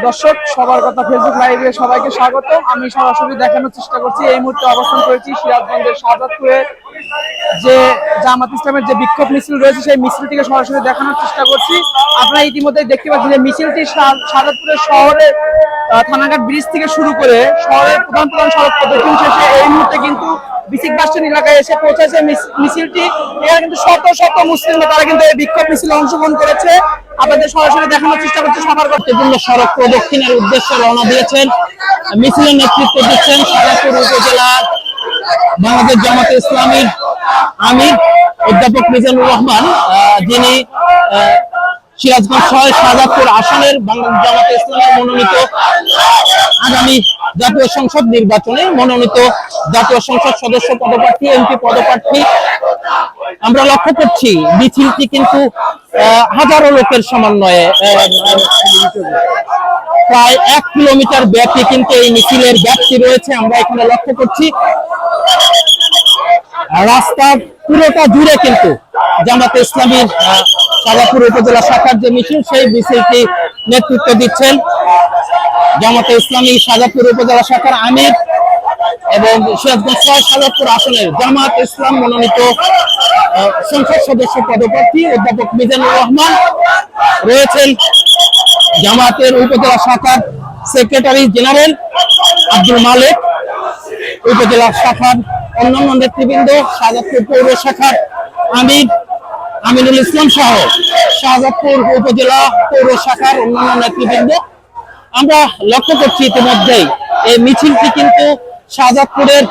দর্শক, সবার কথা ফেসবুক লাইভে সবাইকে স্বাগত। আমি সরাসরি দেখানোর চেষ্টা করছি। এই মুহূর্তে অবস্থান করেছি সিরাজগঞ্জের শাহজাদপুরে যে জামাত ইসলামের যে বিক্ষোভ মিছিল রয়েছে, সেই মিছিলটিকে সরাসরি দেখানোর চেষ্টা করছি। আপনারা ইতিমধ্যে দেখতে পাচ্ছেন যে মিছিলটি শাহজাদপুরের শহরের থানাঘাট ব্রিজ থেকে শুরু করে শহরের প্রধান প্রধান সড়ক প্রদক্ষিণ শেষে এই মুহূর্তে কিন্তু বিসিক বাসস্ট্যান্ড এলাকায় এসে পৌঁছেছে মিছিলটি। এখানে কিন্তু শত শত মুসলিম তারা কিন্তু এই বিক্ষোভ মিছিলে অংশগ্রহণ করেছে। আপনাদের সরাসরি দেখানোর চেষ্টা করছি। সবার গুরুত্বপূর্ণ সড়ক প্রদক্ষিণের উদ্দেশ্যে রওনা দিয়েছেন, মিছিলের নেতৃত্ব দিচ্ছেন শাহজাদপুর উপজেলার বাংলাদেশ জামাতে ইসলামীর আমির অধ্যাপক মিজানুর রহমান, যিনি সিরাজগঞ্জ শহর শাহজাদপুর আসনের বাংলাদেশ জামাতে ইসলামের মনোনীত আগামী জাতীয় সংসদ নির্বাচনে মনোনীত জাতীয় সংসদ সদস্য পদপ্রার্থী, এমপি পদপ্রার্থী। আমরা লক্ষ্য করছি মিছিলটি কিন্তু হাজারো লোকের সমন্বয়ে প্রায় 1 কিলোমিটার ব্যাপী কিন্তু এই মিছিলের ব্যাপ্তি রয়েছে। আমরা এখানে লক্ষ্য করছি রাস্তা পুরোটা জুড়ে কিন্তু জামাতে ইসলামীর শাহজাদপুর উপজেলা শাখার যে মিছিল, সেই মিছিলটি নেতৃত্ব দিচ্ছেন জামাতে ইসলামী শাহজাদপুর উপজেলা শাখার আমির এবং সিরাজগঞ্জ শাহজাদপুর আসনের জামাত ইসলাম মনোনীত সংসদ সদস্য পদপ্রার্থী অধ্যাপক মিজানুর রহমান রয়েছেন, জামাতের উপজেলা শাখার সেক্রেটারি জেনারেল আব্দুল মালিক, উপজেলা শাখার অন্যান্য নেতৃবৃন্দ, শাহজাদপুর পৌর শাখার আমির আমিনুল ইসলাম সহ শাহজাদপুর উপজেলা পৌর শাখার অন্যান্য নেতৃবৃন্দ। আমরা লক্ষ্য করছি ইতিমধ্যেই এই মিছিলটি কিন্তু শাহজাদপুরের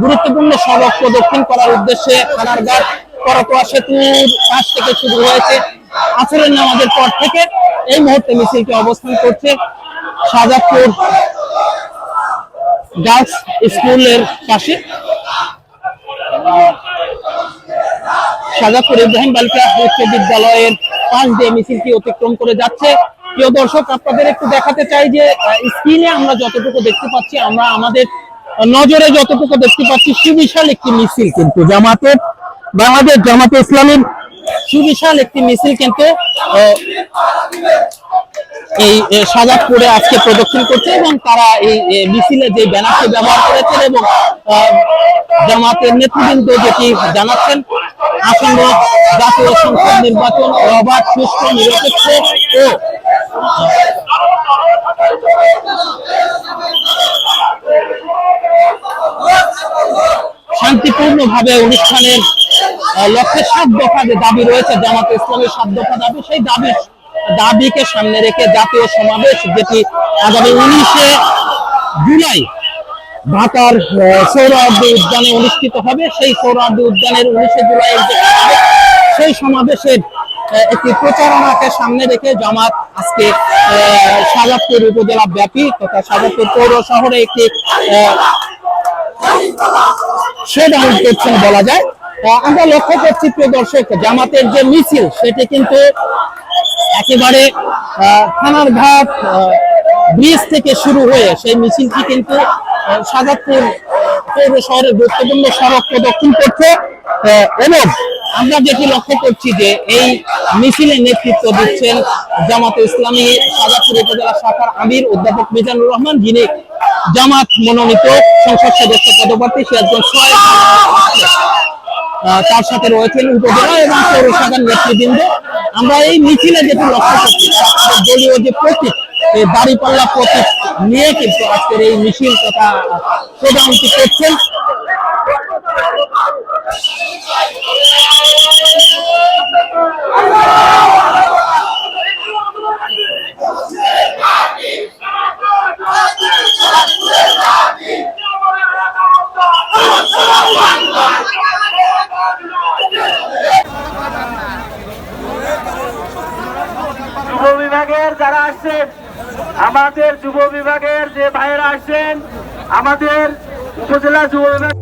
গুরুত্বপূর্ণ সড়ক প্রদক্ষিণ করার উদ্দেশ্যে খানারঘাট করতোয়া সেতুর কাছ থেকে শুরু হয়েছে। আসরের নামাজের পর থেকে এই মুহূর্তে মিছিলটি অবস্থান করছে শাহজাদপুর গার্লস স্কুলের পাশে, শাহজাদপুর ইব্রাহিম বালিকা উচ্চ বিদ্যালয়ের পাশ দিয়ে মিছিলটি অতিক্রম করে যাচ্ছে। প্রিয় দর্শক, আপনাদের একটু দেখাতে চাই যে স্ক্রিনে আমরা যতটুকু দেখতে পাচ্ছি, আমরা আমাদের নজরে যতটুকু দেখতে পাচ্ছি, সুবিশাল একটি মিছিল কিন্তু জামাতের বাংলাদেশ জামাতে ইসলামীর সুবিশাল একটি মিছিল কিন্তু এই শাহজাদপুরে আজকে প্রদক্ষিণ করছে এবং তারা এই মিছিলে যে ব্যানারটি ব্যবহার করেছেন এবং জামাতের নেতৃবৃন্দ যেটি জানাচ্ছেন, আসন্ন জাতীয় সংসদ নির্বাচন অবাধ, সুষ্ঠু, নিরপেক্ষ ও শান্তিপূর্ণভাবে অনুষ্ঠানের লক্ষ্যে 7 দফা যে দাবি রয়েছে জামাতে ইসলামের 7 দফা দাবি, সেই দাবিকে সামনে রেখে জাতীয় সমাবেশ যেটি আগামী 19 জুলাই ঢাকার সৌরআর্দি উদ্যানে অনুষ্ঠিত হবে, সেই সৌরআর্দি উদ্যানের 19 জুলাইয়ের যে সমাবেশ, সেই সমাবেশের একটি প্রচারণাকে সামনে রেখে জামাত আজকে শাহজাদপুর উপজেলা ব্যাপী তথা শাহজাদপুর পৌর শহরে একটি শোডাউন করছেন বলা যায়। আমরা লক্ষ্য করছি প্রিয় দর্শক, জামাতের যে মিছিল সেটি কিন্তু একেবারে থানারঘাট ব্রিজ থেকে শুরু হয়ে সেই মিছিলটি কিন্তু শাহজাদপুর পৌর শহরের গুরুত্বপূর্ণ সড়ক প্রদক্ষিণ করছে এবং আমরা যেটি লক্ষ্য করছি যে এই মিছিলের নেতৃত্ব দিচ্ছেন জামাতে ইসলামী শাহজাদপুর উপজেলা শাখার আমির অধ্যাপক মিজানুর রহমান, যিনি জামাত মনোনীত সংসদ সদস্য পদপ্রার্থী সিরাজগঞ্জ শহর। তার সাথে রয়েছেন উপজেলা এবং পৌর শাখার নেতৃবৃন্দ। আমরা এই মিছিলে যেটি লক্ষ্য করছি, দলীয় যে প্রতীক, এই দাঁড়িপাল্লা প্রতীক নিয়ে কিন্তু আজকের এই মিছিল তথা প্রোগ্রামটি করছেন। যুব বিভাগের যারা আসছেন, আমাদের যুব বিভাগের যে ভাইয়েরা আসছেন, আমাদের উপজেলা যুব বিভাগ